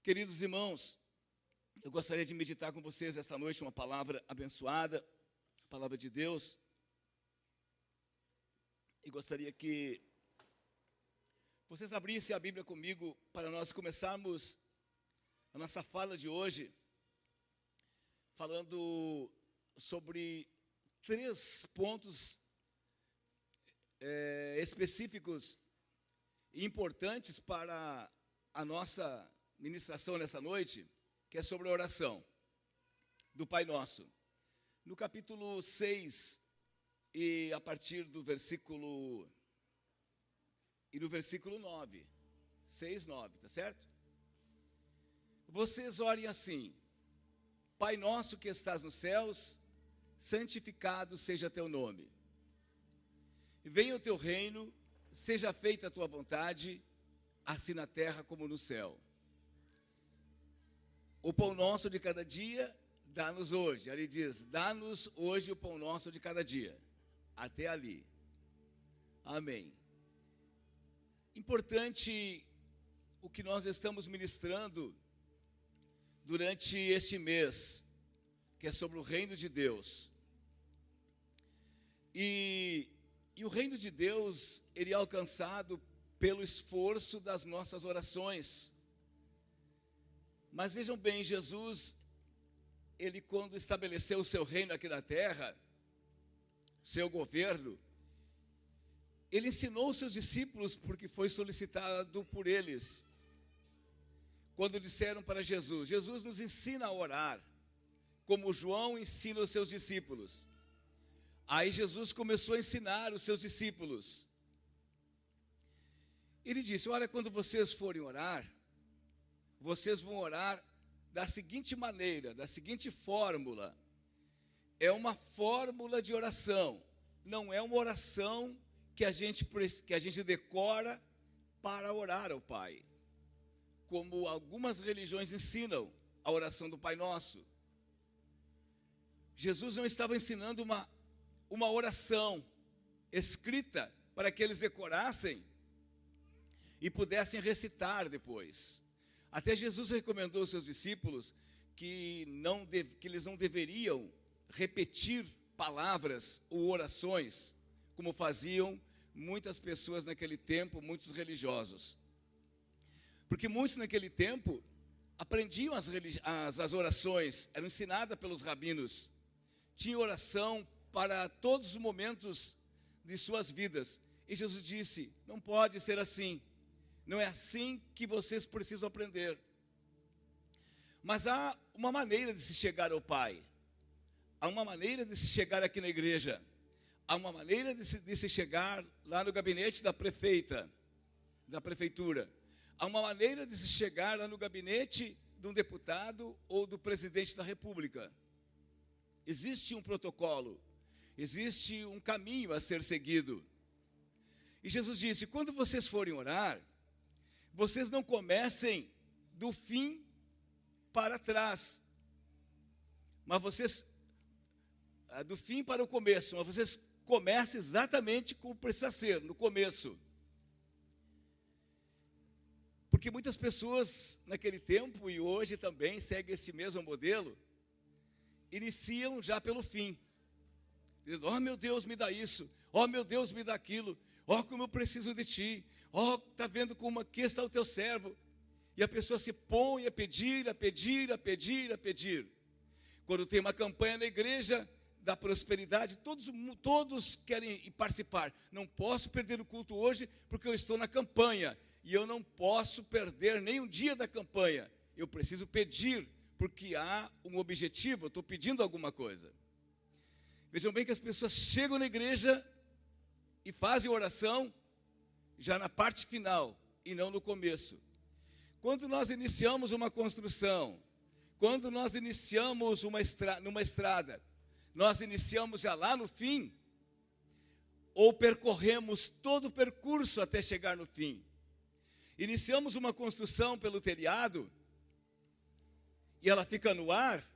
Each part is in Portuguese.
Queridos irmãos, eu gostaria de meditar com vocês esta noite uma palavra abençoada, a palavra de Deus. E gostaria que vocês abrissem a Bíblia comigo para nós começarmos a nossa fala de hoje, falando sobre 3 pontos específicos e importantes para a nossa ministração nesta noite, que é sobre a oração do Pai Nosso. No capítulo 6, e a partir do versículo 9, 6, 9, tá certo? Vocês orem assim: Pai nosso que estás nos céus, santificado seja teu nome. Venha o teu reino, seja feita a tua vontade, assim na terra como no céu. O pão nosso de cada dia, dá-nos hoje. Ali diz, dá-nos hoje o pão nosso de cada dia. Até ali. Amém. Importante o que nós estamos ministrando durante este mês, que é sobre o reino de Deus. E o reino de Deus, ele é alcançado pelo esforço das nossas orações. Mas vejam bem, Jesus, ele quando estabeleceu o seu reino aqui na terra, seu governo, ele ensinou os seus discípulos, porque foi solicitado por eles. Quando disseram para Jesus, Jesus nos ensina a orar, como João ensina os seus discípulos. Aí Jesus começou a ensinar os seus discípulos. Ele disse, olha, quando vocês forem orar, vocês vão orar da seguinte maneira, da seguinte fórmula. É uma fórmula de oração, não é uma oração que a gente decora para orar ao Pai, como algumas religiões ensinam a oração do Pai Nosso. Jesus não estava ensinando uma oração escrita para que eles decorassem e pudessem recitar depois. Até Jesus recomendou aos seus discípulos que eles não deveriam repetir palavras ou orações, como faziam muitas pessoas naquele tempo, muitos religiosos. Porque muitos naquele tempo aprendiam as orações, eram ensinadas pelos rabinos. Tinha oração para todos os momentos de suas vidas. E Jesus disse, não pode ser assim. Não é assim que vocês precisam aprender. Mas há uma maneira de se chegar ao Pai. Há uma maneira de se chegar aqui na igreja. Há uma maneira de se chegar lá no gabinete da prefeitura. Há uma maneira de se chegar lá no gabinete de um deputado ou do presidente da república. Existe um protocolo. Existe um caminho a ser seguido. E Jesus disse, quando vocês forem orar, vocês não comecem do fim para trás, mas vocês, do fim para o começo, mas vocês comecem exatamente como precisa ser, no começo. Porque muitas pessoas naquele tempo e hoje também seguem esse mesmo modelo, iniciam já pelo fim. Dizendo, oh meu Deus, me dá isso, oh meu Deus, me dá aquilo, oh como eu preciso de ti. Oh, está vendo como aqui está o teu servo? E a pessoa se põe a pedir, a pedir, a pedir, a pedir. Quando tem uma campanha na igreja da prosperidade, todos querem participar. Não posso perder o culto hoje porque eu estou na campanha. E eu não posso perder nem um dia da campanha. Eu preciso pedir, porque há um objetivo, eu estou pedindo alguma coisa. Vejam bem que as pessoas chegam na igreja e fazem oração já na parte final e não no começo. Quando nós iniciamos uma construção, quando nós iniciamos numa estrada, nós iniciamos já lá no fim, ou percorremos todo o percurso até chegar no fim. Iniciamos uma construção pelo telhado e ela fica no ar,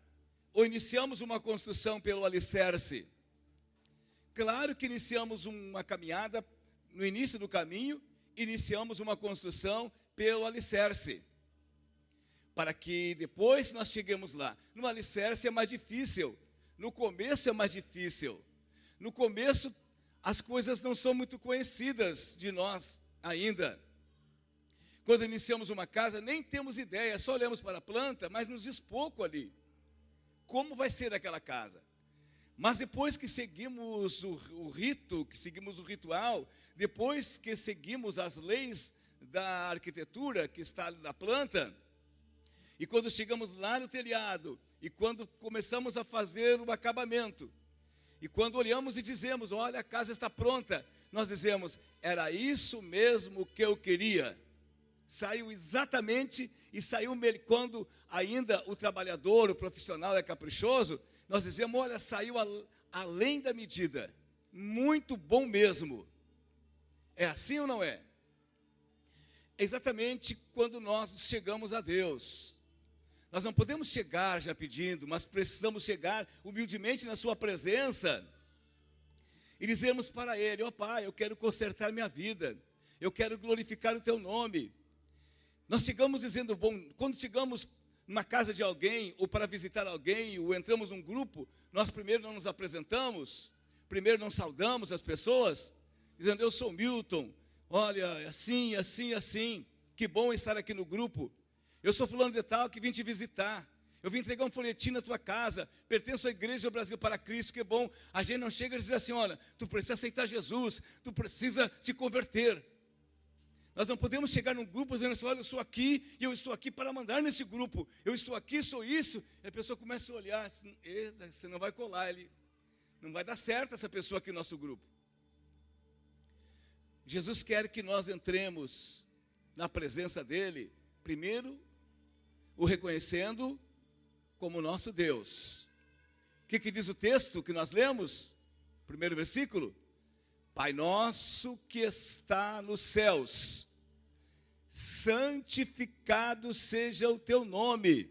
ou iniciamos uma construção pelo alicerce? Claro que iniciamos uma caminhada, no início do caminho, iniciamos uma construção pelo alicerce. para que depois nós cheguemos lá. No alicerce é mais difícil, no começo é mais difícil. No começo as coisas não são muito conhecidas de nós ainda. Quando iniciamos uma casa, nem temos ideia, só olhamos para a planta, mas nos diz pouco ali como vai ser aquela casa. Mas depois que seguimos o rito, que seguimos o ritual, depois que seguimos as leis da arquitetura que está na planta, e quando chegamos lá no telhado, e quando começamos a fazer o acabamento, e quando olhamos e dizemos, olha, a casa está pronta, nós dizemos, era isso mesmo que eu queria. Saiu exatamente, e saiu quando ainda o trabalhador, o profissional é caprichoso, nós dizemos, olha, saiu além da medida, muito bom mesmo. É assim ou não é? É exatamente quando nós chegamos a Deus. Nós não podemos chegar já pedindo, mas precisamos chegar humildemente na sua presença e dizermos para Ele, ó Pai, eu quero consertar minha vida, eu quero glorificar o Teu nome. Nós chegamos dizendo, bom, quando chegamos na casa de alguém, ou para visitar alguém, ou entramos num grupo, nós primeiro não nos apresentamos, primeiro não saudamos as pessoas, dizendo, eu sou Milton, olha, assim, assim, assim, que bom estar aqui no grupo. Eu sou fulano de tal que vim te visitar. Eu vim entregar um folhetim na tua casa. Pertenço à Igreja do Brasil para Cristo, que bom. A gente não chega e diz assim, olha, tu precisa aceitar Jesus, tu precisa se converter. Nós não podemos chegar num grupo dizendo assim, olha, eu sou aqui e eu estou aqui para mandar nesse grupo. Eu estou aqui, sou isso. E a pessoa começa a olhar assim, você não vai colar, não vai dar certo essa pessoa aqui no nosso grupo. Jesus quer que nós entremos na presença dEle, primeiro, o reconhecendo como nosso Deus. O que diz o texto que nós lemos? Primeiro versículo. Pai nosso que está nos céus, santificado seja o teu nome.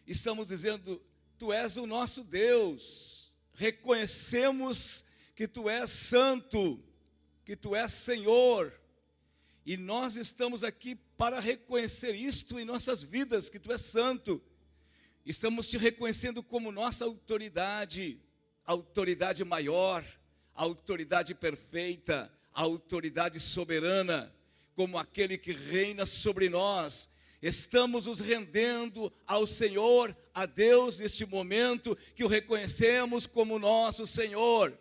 Estamos dizendo, tu és o nosso Deus. Reconhecemos que tu és santo, que tu és Senhor. E nós estamos aqui para reconhecer isto em nossas vidas, que tu és santo. Estamos te reconhecendo como nossa autoridade, a autoridade maior, a autoridade perfeita, a autoridade soberana, como aquele que reina sobre nós. Estamos nos rendendo ao Senhor, a Deus, neste momento, que o reconhecemos como nosso Senhor.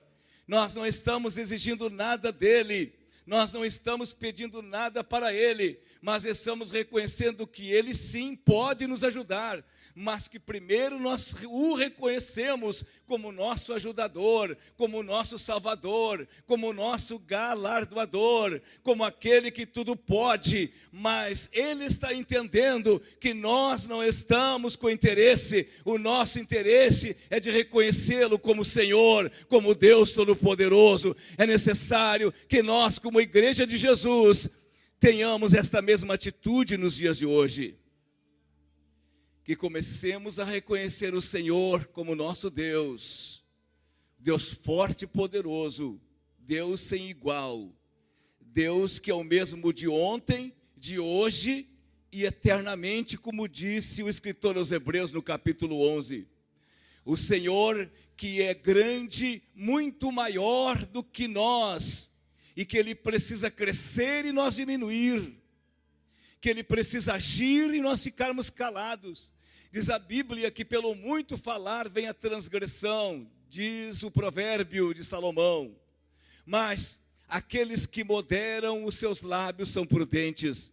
Nós não estamos exigindo nada dEle, nós não estamos pedindo nada para Ele, mas estamos reconhecendo que Ele sim pode nos ajudar, mas que primeiro nós o reconhecemos como nosso ajudador, como nosso salvador, como nosso galardoador, como aquele que tudo pode, mas Ele está entendendo que nós não estamos com interesse, o nosso interesse é de reconhecê-lo como Senhor, como Deus Todo-Poderoso. É necessário que nós, como Igreja de Jesus, tenhamos esta mesma atitude nos dias de hoje. Que comecemos a reconhecer o Senhor como nosso Deus, Deus forte e poderoso, Deus sem igual, Deus que é o mesmo de ontem, de hoje e eternamente, como disse o escritor aos Hebreus no capítulo 11. O Senhor que é grande, muito maior do que nós, e que Ele precisa crescer e nós diminuir, que Ele precisa agir e nós ficarmos calados. Diz a Bíblia que pelo muito falar vem a transgressão, diz o provérbio de Salomão. Mas aqueles que moderam os seus lábios são prudentes.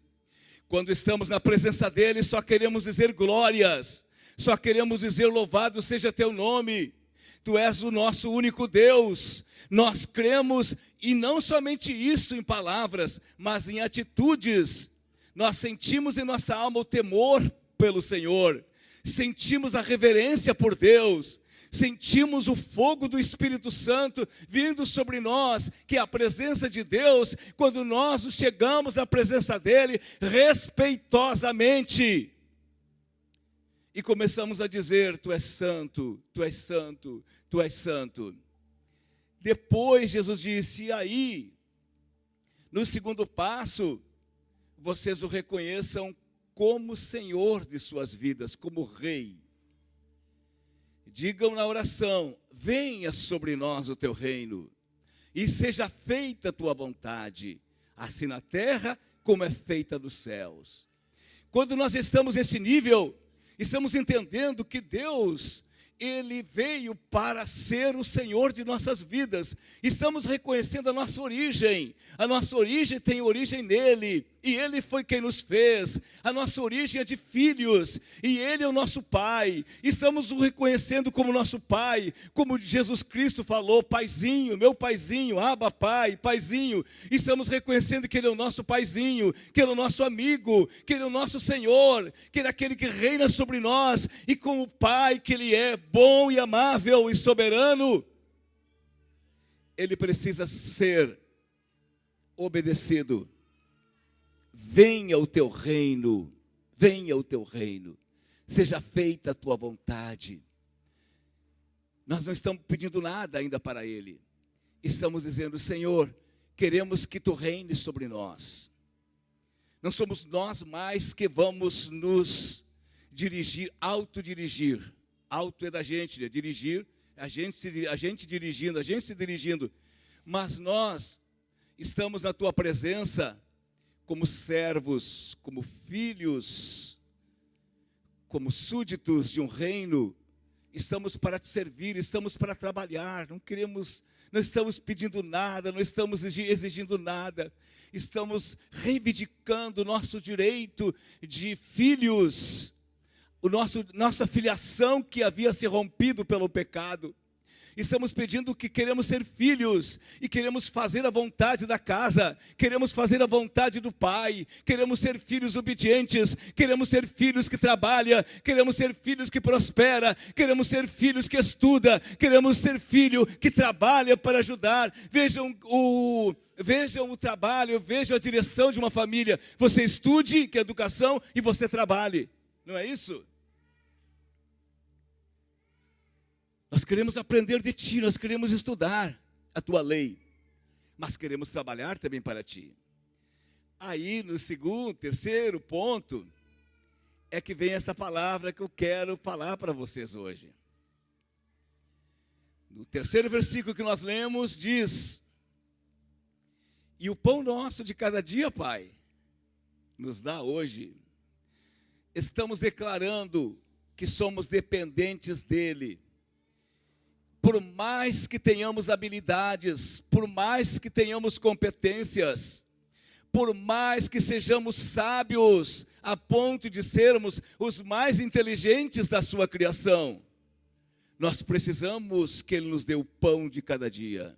Quando estamos na presença dEle, só queremos dizer glórias, só queremos dizer louvado seja teu nome. Tu és o nosso único Deus. Nós cremos, e não somente isto em palavras, mas em atitudes. Nós sentimos em nossa alma o temor pelo Senhor. Sentimos a reverência por Deus, sentimos o fogo do Espírito Santo vindo sobre nós, que é a presença de Deus, quando nós chegamos à presença dEle, respeitosamente, e começamos a dizer, tu és santo, tu és santo, tu és santo. Depois Jesus disse, e aí, no segundo passo, vocês o reconheçam como Senhor de suas vidas, como Rei. Digam na oração: venha sobre nós o teu reino, e seja feita a tua vontade, assim na terra como é feita nos céus. Quando nós estamos nesse nível, estamos entendendo que Deus, Ele veio para ser o Senhor de nossas vidas. Estamos reconhecendo a nossa origem. A nossa origem tem origem nele, e Ele foi quem nos fez. A nossa origem é de filhos, e Ele é o nosso Pai. Estamos o reconhecendo como nosso Pai, como Jesus Cristo falou: Paizinho, meu Paizinho, Abba Pai, Paizinho. Estamos reconhecendo que Ele é o nosso Paizinho, que Ele é o nosso amigo, que Ele é o nosso Senhor, que Ele é aquele que reina sobre nós, e como Pai que Ele é, bom e amável e soberano, Ele precisa ser obedecido. Venha o teu reino, venha o teu reino, seja feita a tua vontade. Nós não estamos pedindo nada ainda para Ele, estamos dizendo: Senhor, queremos que tu reines sobre nós. Não somos nós mais que vamos nos dirigir, autodirigir. Auto é da gente, né? Dirigir, a gente dirigindo, a gente se dirigindo. Mas nós estamos na tua presença como servos, como filhos, como súditos de um reino. Estamos para te servir, estamos para trabalhar, não estamos pedindo nada, não estamos exigindo nada. Estamos reivindicando o nosso direito de filhos, nossa filiação que havia se rompido pelo pecado. Estamos pedindo que queremos ser filhos e queremos fazer a vontade da casa, queremos fazer a vontade do Pai, queremos ser filhos obedientes, queremos ser filhos que trabalham, queremos ser filhos que prosperam, queremos ser filhos que estudam, queremos ser filho que trabalha para ajudar. Vejam o trabalho, vejam a direção de uma família. Você estude, que é educação, e você trabalhe. Não é isso? Nós queremos aprender de ti, nós queremos estudar a tua lei, mas queremos trabalhar também para ti. Aí no terceiro ponto, é que vem essa palavra que eu quero falar para vocês hoje. No terceiro versículo que nós lemos diz: e o pão nosso de cada dia, Pai, nos dá hoje. Estamos declarando que somos dependentes dele. Por mais que tenhamos habilidades, por mais que tenhamos competências, por mais que sejamos sábios a ponto de sermos os mais inteligentes da sua criação, nós precisamos que Ele nos dê o pão de cada dia.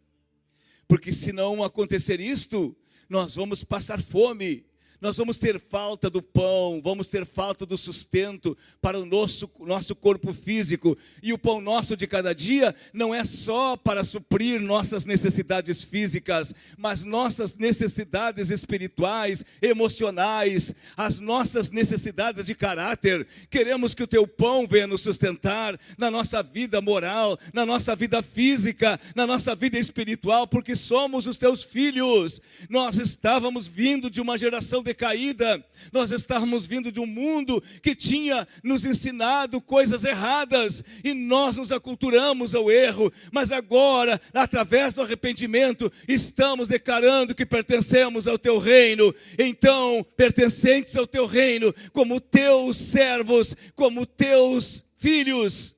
Porque se não acontecer isto, nós vamos passar fome. Nós vamos ter falta do pão, vamos ter falta do sustento para o nosso corpo físico. E o pão nosso de cada dia não é só para suprir nossas necessidades físicas, mas nossas necessidades espirituais, emocionais, as nossas necessidades de caráter. Queremos que o teu pão venha nos sustentar na nossa vida moral, na nossa vida física, na nossa vida espiritual, porque somos os teus filhos. Nós estávamos vindo de uma geração decaída, nós estávamos vindo de um mundo que tinha nos ensinado coisas erradas, e nós nos aculturamos ao erro, mas agora, através do arrependimento, estamos declarando que pertencemos ao teu reino. Então, pertencentes ao teu reino, como teus servos, como teus filhos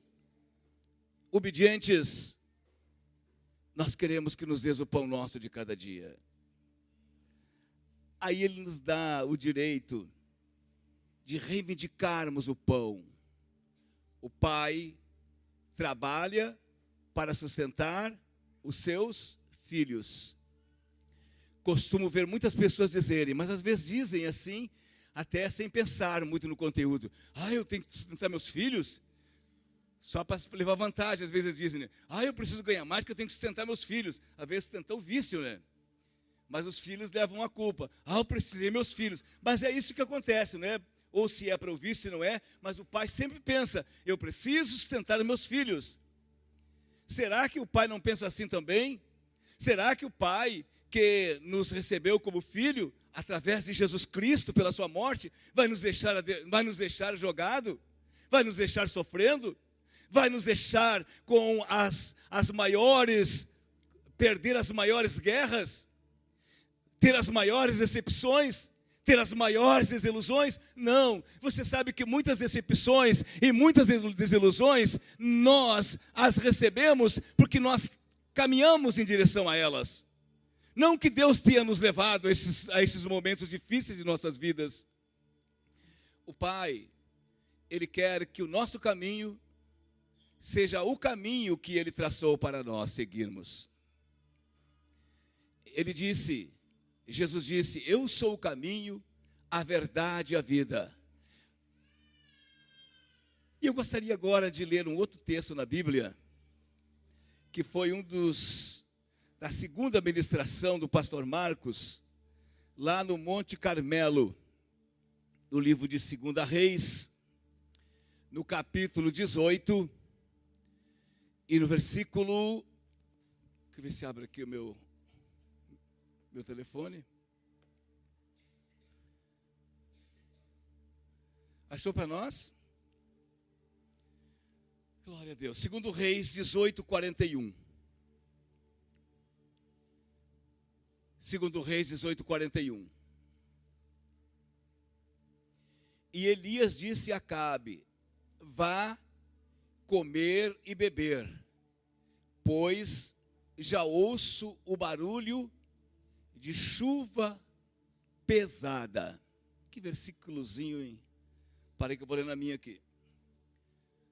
obedientes, nós queremos que nos dês o pão nosso de cada dia. Aí Ele nos dá o direito de reivindicarmos o pão. O pai trabalha para sustentar os seus filhos. Costumo ver muitas pessoas dizerem, mas às vezes dizem assim, até sem pensar muito no conteúdo: eu tenho que sustentar meus filhos? Só para levar vantagem. Às vezes dizem, né? Eu preciso ganhar mais porque eu tenho que sustentar meus filhos. Às vezes sustentar o vício, né? Mas os filhos levam a culpa. Eu precisei meus filhos. Mas é isso que acontece, não é? Ou se é para ouvir, se não é. Mas o pai sempre pensa, eu preciso sustentar os meus filhos. Será que o pai não pensa assim também? Será que o pai que nos recebeu como filho, através de Jesus Cristo, pela sua morte, vai nos deixar jogado? Vai nos deixar sofrendo? Vai nos deixar com as maiores, perder as maiores guerras? Ter as maiores decepções? Ter as maiores desilusões? Não. Você sabe que muitas decepções e muitas desilusões, nós as recebemos porque nós caminhamos em direção a elas. Não que Deus tenha nos levado a esses momentos difíceis de nossas vidas. O Pai, Ele quer que o nosso caminho seja o caminho que Ele traçou para nós seguirmos. Jesus disse, eu sou o caminho, a verdade e a vida. E eu gostaria agora de ler um outro texto na Bíblia, que foi da segunda ministração do pastor Marcos, lá no Monte Carmelo, no livro de 2 Reis, no capítulo 18, e no versículo, deixa eu ver se abre aqui o meu telefone. Achou para nós? Glória a Deus. 2 Reis 18, 41. 2 Reis 18, 41. E Elias disse a Acabe, vá comer e beber, pois já ouço o barulho de chuva pesada. Que versículozinho, hein? Parei que eu vou ler na minha aqui.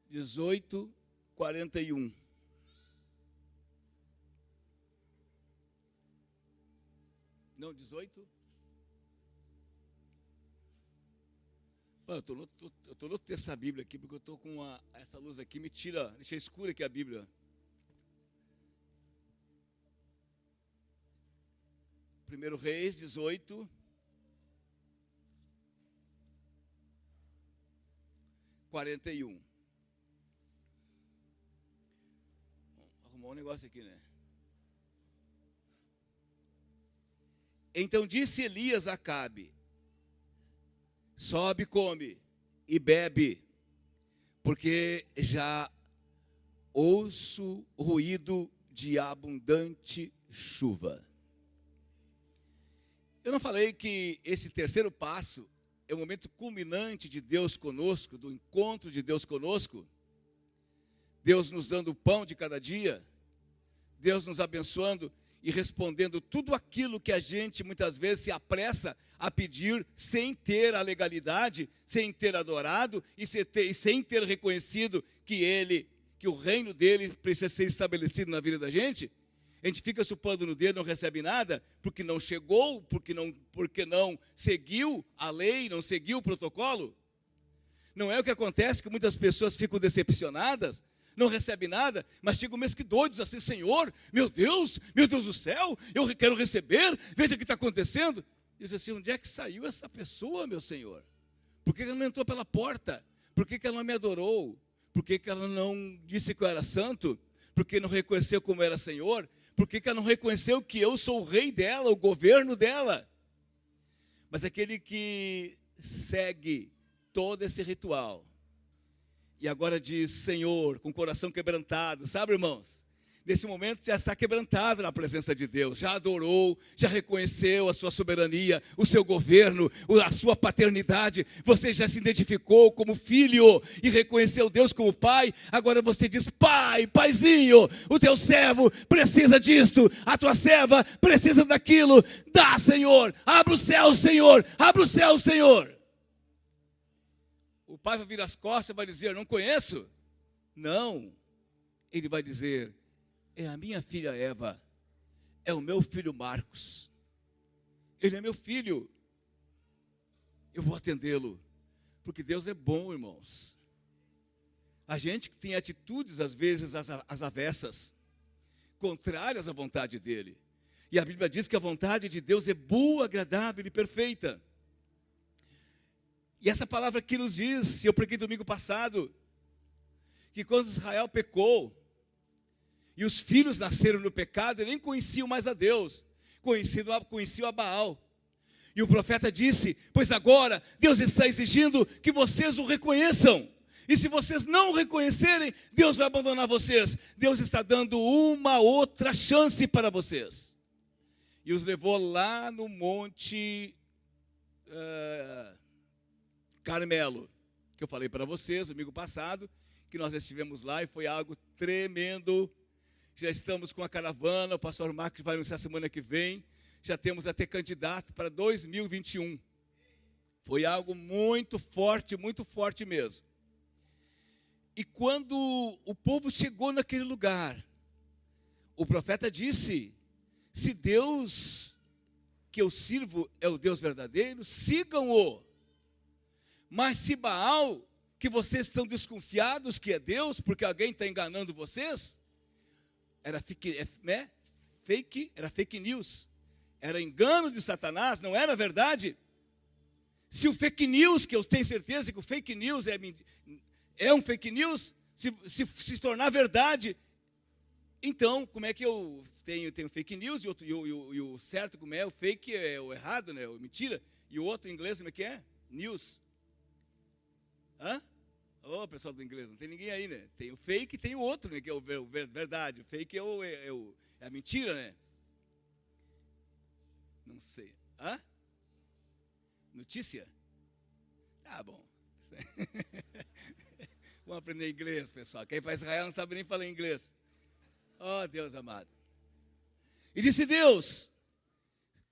18, 41. Não, 18? Eu estou no texto da Bíblia aqui, porque eu estou com essa luz aqui, deixa escura aqui a Bíblia. 1 Reis 18, 41. Arrumou um negócio aqui, né? Então disse Elias a Acabe, sobe, come e bebe, porque já ouço ruído de abundante chuva. Eu não falei que esse terceiro passo é o momento culminante de Deus conosco, do encontro de Deus conosco? Deus nos dando o pão de cada dia, Deus nos abençoando e respondendo tudo aquilo que a gente muitas vezes se apressa a pedir sem ter a legalidade, sem ter adorado e sem ter reconhecido que o reino dele precisa ser estabelecido na vida da gente. A gente fica chupando no dedo, não recebe nada, porque não chegou, porque não seguiu a lei, não seguiu o protocolo. Não é o que acontece, que muitas pessoas ficam decepcionadas, não recebem nada, mas chegam mesmo que doidos assim, Senhor, meu Deus do céu, eu quero receber, veja o que está acontecendo. E diz assim, onde é que saiu essa pessoa, meu Senhor? Por que ela não entrou pela porta? Por que ela não me adorou? Por que ela não disse que eu era santo? Por que não reconheceu como era Senhor? Por que ela não reconheceu que eu sou o rei dela, o governo dela? Mas aquele que segue todo esse ritual, e agora diz, Senhor, com o coração quebrantado, sabe, irmãos? Nesse momento já está quebrantado na presença de Deus, já adorou, já reconheceu a sua soberania, o seu governo, a sua paternidade. Você já se identificou como filho e reconheceu Deus como pai. Agora você diz, pai, paizinho, o teu servo precisa disto, a tua serva precisa daquilo. Dá, Senhor, abre o céu, Senhor, abre o céu, Senhor. O pai vai virar as costas e vai dizer, não conheço. Não, ele vai dizer, é a minha filha Eva, é o meu filho Marcos, ele é meu filho, eu vou atendê-lo, porque Deus é bom, irmãos. A gente que tem atitudes, às vezes, às avessas, contrárias à vontade dele, e a Bíblia diz que a vontade de Deus é boa, agradável e perfeita. E essa palavra aqui nos diz, eu preguei domingo passado, que quando Israel pecou, e os filhos nasceram no pecado, e nem conheciam mais a Deus, conheciam a Baal. E o profeta disse: pois agora Deus está exigindo que vocês o reconheçam. E se vocês não o reconhecerem, Deus vai abandonar vocês. Deus está dando uma outra chance para vocês. E os levou lá no Monte Carmelo, que eu falei para vocês domingo passado, que nós estivemos lá e foi algo tremendo. Já estamos com a caravana, o pastor Marcos vai anunciar semana que vem. Já temos até candidato para 2021. Foi algo muito forte mesmo. E quando o povo chegou naquele lugar, o profeta disse: se Deus que eu sirvo é o Deus verdadeiro, sigam-o. Mas se Baal, que vocês estão desconfiados que é Deus, porque alguém está enganando vocês, era fake news. Era engano de Satanás, não era verdade. Se o fake news, que eu tenho certeza que o fake news é um fake news, se tornar verdade, então como é que eu tenho fake news e o certo como é? O fake é o errado, né? O mentira. E o outro em inglês como é que é? News. Hã? Ô, pessoal do inglês, não tem ninguém aí, né? Tem o fake e tem o outro, né? Que é o verdade. O fake é a mentira, né? Não sei. Hã? Notícia? Tá bom. Vamos aprender inglês, pessoal. Quem vai para Israel não sabe nem falar inglês. Oh, Deus amado. E disse Deus: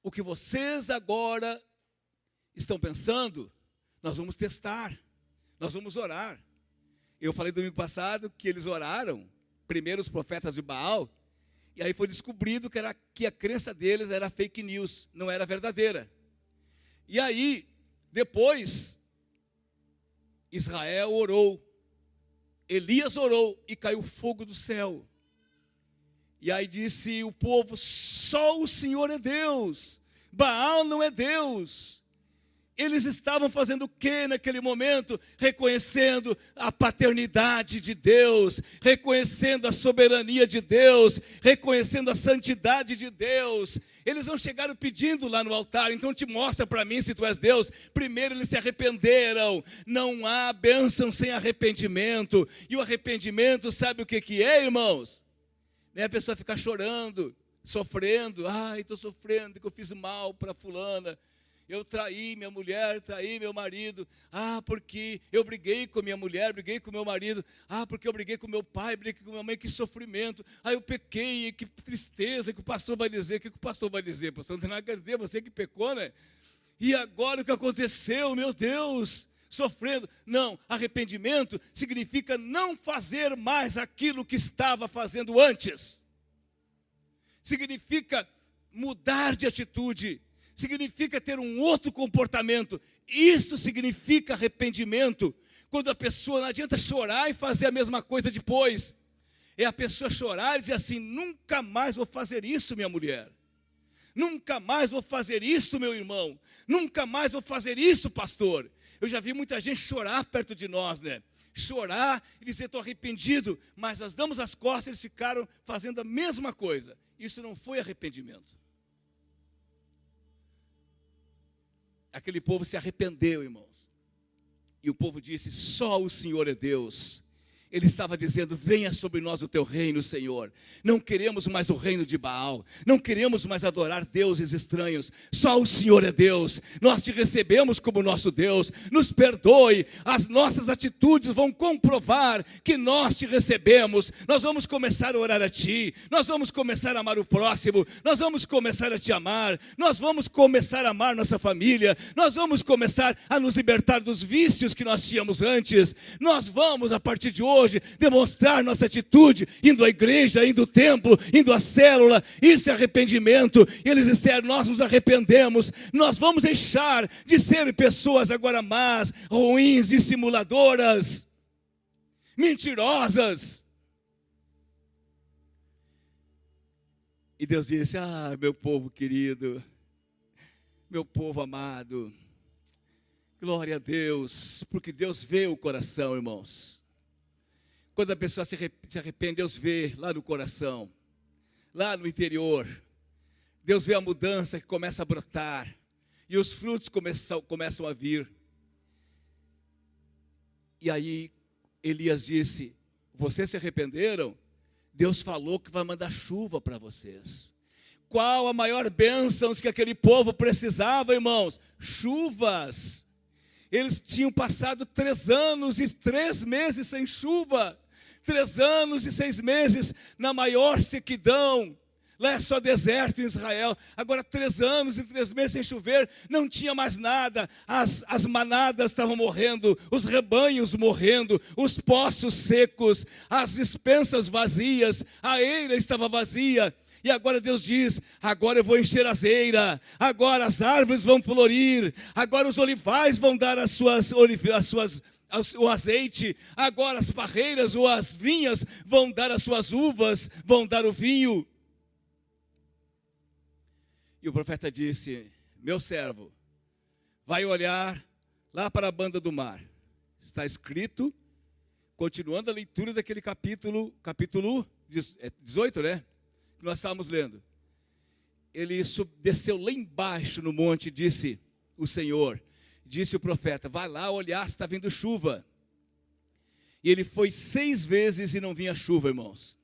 o que vocês agora estão pensando, nós vamos testar. Nós vamos orar. Eu falei domingo passado que eles oraram, primeiro os profetas de Baal, e aí foi descobrido que a crença deles era fake news, não era verdadeira. E aí, depois, Israel orou, Elias orou e caiu fogo do céu. E aí disse o povo: só o Senhor é Deus, Baal não é Deus. Eles estavam fazendo o que naquele momento? Reconhecendo a paternidade de Deus, reconhecendo a soberania de Deus, reconhecendo a santidade de Deus. Eles não chegaram pedindo lá no altar: então te mostra para mim se tu és Deus. Primeiro eles se arrependeram. Não há bênção sem arrependimento. E o arrependimento, sabe o que é, irmãos? Não é a pessoa ficar chorando, sofrendo. Ai, estou sofrendo que eu fiz mal para fulana. Eu traí minha mulher, traí meu marido. Ah, porque eu briguei com minha mulher, briguei com meu marido. Ah, porque eu briguei com meu pai, briguei com minha mãe, que sofrimento. Ah, eu pequei, que tristeza, que o pastor vai dizer. O que o pastor vai dizer? Pastor, não tem nada a dizer, você que pecou, né? E agora o que aconteceu, meu Deus? Sofrendo. Não, arrependimento significa não fazer mais aquilo que estava fazendo antes. Significa mudar de atitude. Significa ter um outro comportamento. Isso significa arrependimento. Quando a pessoa, não adianta chorar e fazer a mesma coisa depois. É a pessoa chorar e dizer assim: nunca mais vou fazer isso, minha mulher. Nunca mais vou fazer isso, meu irmão. Nunca mais vou fazer isso, pastor. Eu já vi muita gente chorar perto de nós, né? Chorar e dizer: estou arrependido. Mas nós damos as costas e eles ficaram fazendo a mesma coisa. Isso não foi arrependimento. Aquele povo se arrependeu, irmãos. E o povo disse: só o Senhor é Deus. Ele estava dizendo: venha sobre nós o teu reino, Senhor. Não queremos mais o reino de Baal. Não queremos mais adorar deuses estranhos. Só o Senhor é Deus. Nós te recebemos como nosso Deus. Nos perdoe. As nossas atitudes vão comprovar que nós te recebemos. Nós vamos começar a orar a ti. Nós vamos começar a amar o próximo. Nós vamos começar a te amar. Nós vamos começar a amar nossa família. Nós vamos começar a nos libertar dos vícios que nós tínhamos antes. Nós vamos, a partir de hoje, demonstrar nossa atitude, indo à igreja, indo ao templo, indo à célula. Isso é arrependimento. E eles disseram: nós nos arrependemos. Nós vamos deixar de ser pessoas agora más, ruins, dissimuladoras, mentirosas. E Deus disse: ah, meu povo querido, meu povo amado, glória a Deus, porque Deus vê o coração, irmãos. Quando a pessoa se arrepende, Deus vê lá no coração, lá no interior. Deus vê a mudança que começa a brotar. e os frutos começam a vir. E aí Elias disse: vocês se arrependeram? Deus falou que vai mandar chuva para vocês. Qual a maior bênção que aquele povo precisava, irmãos? Chuvas. Eles tinham passado 3 anos e 3 meses sem chuva. 3 anos e 6 meses na maior sequidão. Lá é só deserto em Israel. Agora 3 anos e 3 meses sem chover, não tinha mais nada. As manadas estavam morrendo, os rebanhos morrendo, os poços secos, as despensas vazias, a eira estava vazia. E agora Deus diz: agora eu vou encher as eiras, agora as árvores vão florir, agora os olivais vão dar o azeite, agora as parreiras ou as vinhas vão dar as suas uvas, vão dar o vinho. E o profeta disse: meu servo, vai olhar lá para a banda do mar. Está escrito, continuando a leitura daquele capítulo 18, né? Que nós estávamos lendo. Ele desceu lá embaixo no monte, disse o Senhor, disse o profeta: vai lá olhar se está vindo chuva. E ele foi 6 vezes e não vinha chuva, irmãos.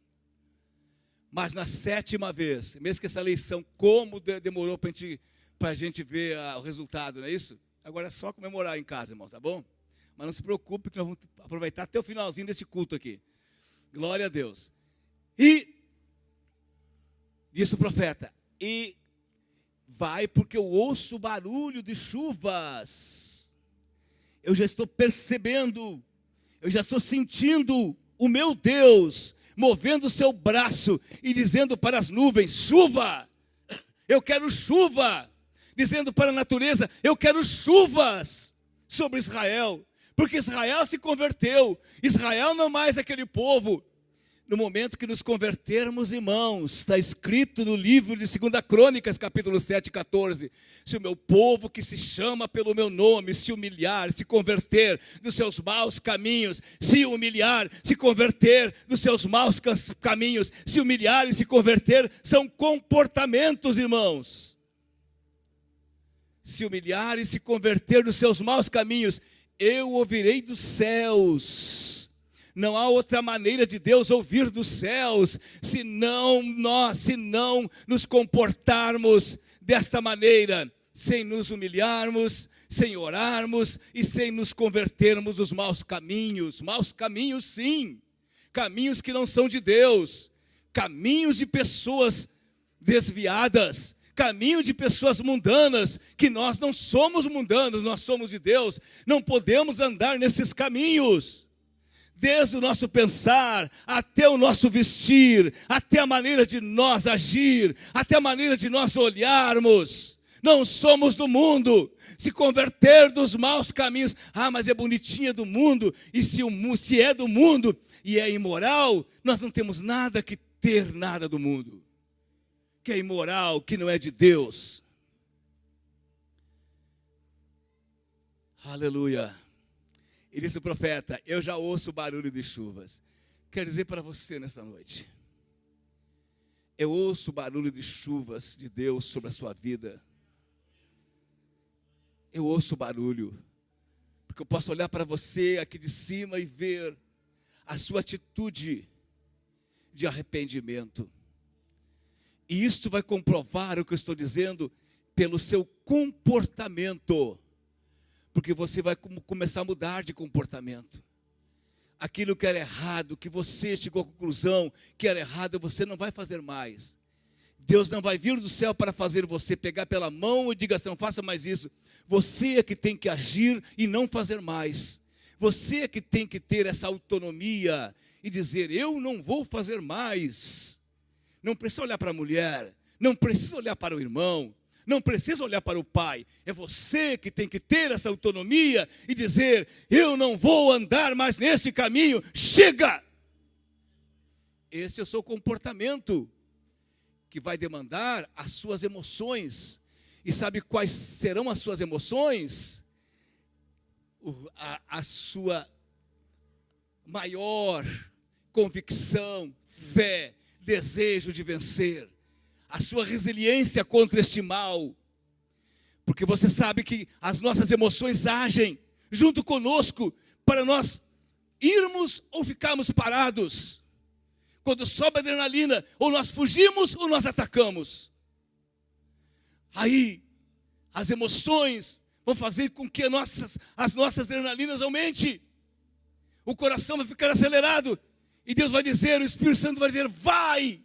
Mas na 7ª vez, mesmo que essa lição, como demorou para a gente ver o resultado, não é isso? Agora é só comemorar em casa, irmãos, tá bom? Mas não se preocupe que nós vamos aproveitar até o finalzinho desse culto aqui. Glória a Deus. E disse o profeta: e vai, porque eu ouço o barulho de chuvas. Eu já estou percebendo, eu já estou sentindo o meu Deus movendo o seu braço e dizendo para as nuvens: chuva, eu quero chuva. Dizendo para a natureza: eu quero chuvas sobre Israel. Porque Israel se converteu. Israel não mais é aquele povo. No momento que nos convertermos, irmãos, está escrito no livro de 2 Crônicas, capítulo 7, 14. Se o meu povo que se chama pelo meu nome se humilhar, se converter dos seus maus caminhos, se humilhar, se converter dos seus maus caminhos, se humilhar e se converter, são comportamentos, irmãos. Se humilhar e se converter dos seus maus caminhos, eu ouvirei dos céus. Não há outra maneira de Deus ouvir dos céus, se não nos comportarmos desta maneira, sem nos humilharmos, sem orarmos e sem nos convertermos dos maus caminhos. Maus caminhos, sim, caminhos que não são de Deus, caminhos de pessoas desviadas, caminho de pessoas mundanas, que nós não somos mundanos, nós somos de Deus. Não podemos andar nesses caminhos. Desde o nosso pensar, até o nosso vestir, até a maneira de nós agir, até a maneira de nós olharmos. Não somos do mundo. Se converter dos maus caminhos. Ah, mas é bonitinha do mundo. E se é do mundo e é imoral, nós não temos nada que ter nada do mundo. Que é imoral, que não é de Deus. Aleluia. E disse o profeta: eu já ouço o barulho de chuvas. Quero dizer para você nesta noite, eu ouço o barulho de chuvas de Deus sobre a sua vida. Eu ouço o barulho, porque eu posso olhar para você aqui de cima e ver a sua atitude de arrependimento. E isto vai comprovar o que eu estou dizendo pelo seu comportamento. Porque você vai começar a mudar de comportamento. Aquilo que era errado, que você chegou à conclusão que era errado, você não vai fazer mais. Deus não vai vir do céu para fazer você pegar pela mão e diga assim: não faça mais isso. Você é que tem que agir e não fazer mais. Você é que tem que ter essa autonomia e dizer: eu não vou fazer mais. Não precisa olhar para a mulher, não precisa olhar para o irmão, não precisa olhar para o pai. É você que tem que ter essa autonomia e dizer: eu não vou andar mais nesse caminho, chega! Esse é o seu comportamento, que vai demandar as suas emoções. E sabe quais serão as suas emoções? A sua maior convicção, fé, desejo de vencer. A sua resiliência contra este mal. Porque você sabe que as nossas emoções agem junto conosco para nós irmos ou ficarmos parados. Quando sobe a adrenalina, ou nós fugimos ou nós atacamos. Aí, as emoções vão fazer com que as nossas adrenalinas aumentem. O coração vai ficar acelerado. E Deus vai dizer, o Espírito Santo vai dizer, vai,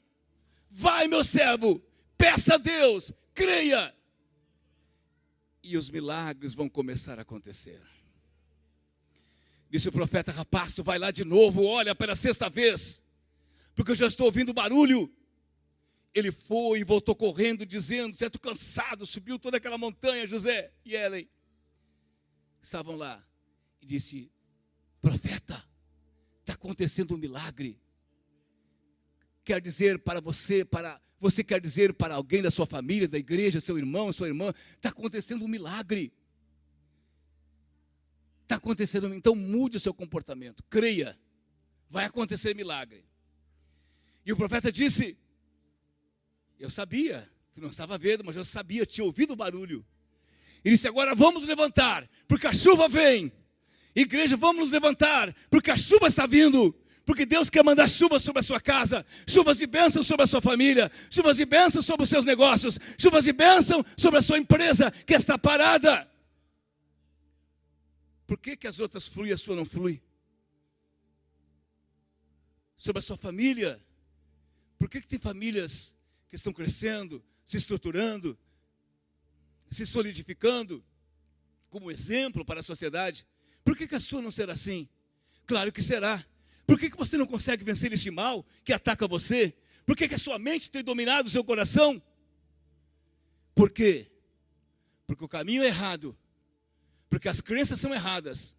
meu servo, peça a Deus, creia. E os milagres vão começar a acontecer. Disse o profeta, rapaz, tu vai lá de novo, olha pela sexta vez, porque eu já estou ouvindo barulho. Ele foi e voltou correndo, dizendo, certo, cansado, subiu toda aquela montanha, José e Ellen estavam lá. E disse, profeta, está acontecendo um milagre. Quer dizer para você, você quer dizer para alguém da sua família, da igreja, seu irmão, sua irmã, está acontecendo um milagre. Está acontecendo, então mude o seu comportamento, creia, vai acontecer milagre. E o profeta disse, eu sabia, tu não estava vendo, mas eu sabia, tinha ouvido o barulho. Ele disse, agora vamos nos levantar, porque a chuva vem. Igreja, vamos nos levantar, porque a chuva está vindo. Porque Deus quer mandar chuva sobre a sua casa, chuvas de bênção sobre a sua família, chuvas de bênção sobre os seus negócios, chuvas de bênção sobre a sua empresa que está parada. Por que as outras fluem e a sua não flui? Sobre a sua família. Por que tem famílias que estão crescendo, se estruturando, se solidificando como exemplo para a sociedade? Por que a sua não será assim? Claro que será. Por que você não consegue vencer este mal que ataca você? Por que a sua mente tem dominado o seu coração? Por quê? Porque o caminho é errado. Porque as crenças são erradas.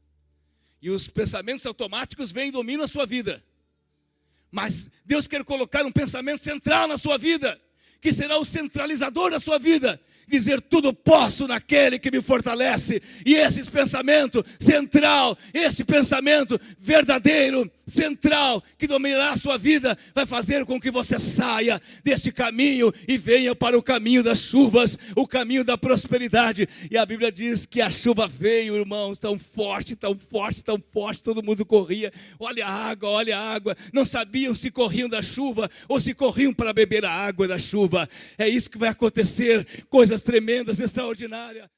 E os pensamentos automáticos vêm e dominam a sua vida. Mas Deus quer colocar um pensamento central na sua vida, que será o centralizador da sua vida. Dizer, tudo posso naquele que me fortalece. E esse pensamento central, esse pensamento verdadeiro, central, que dominará a sua vida, vai fazer com que você saia deste caminho e venha para o caminho das chuvas, o caminho da prosperidade. E a Bíblia diz que a chuva veio, irmãos, tão forte, todo mundo corria. Olha a água, não sabiam se corriam da chuva ou se corriam para beber a água da chuva. É isso que vai acontecer, coisas tremendas, extraordinárias.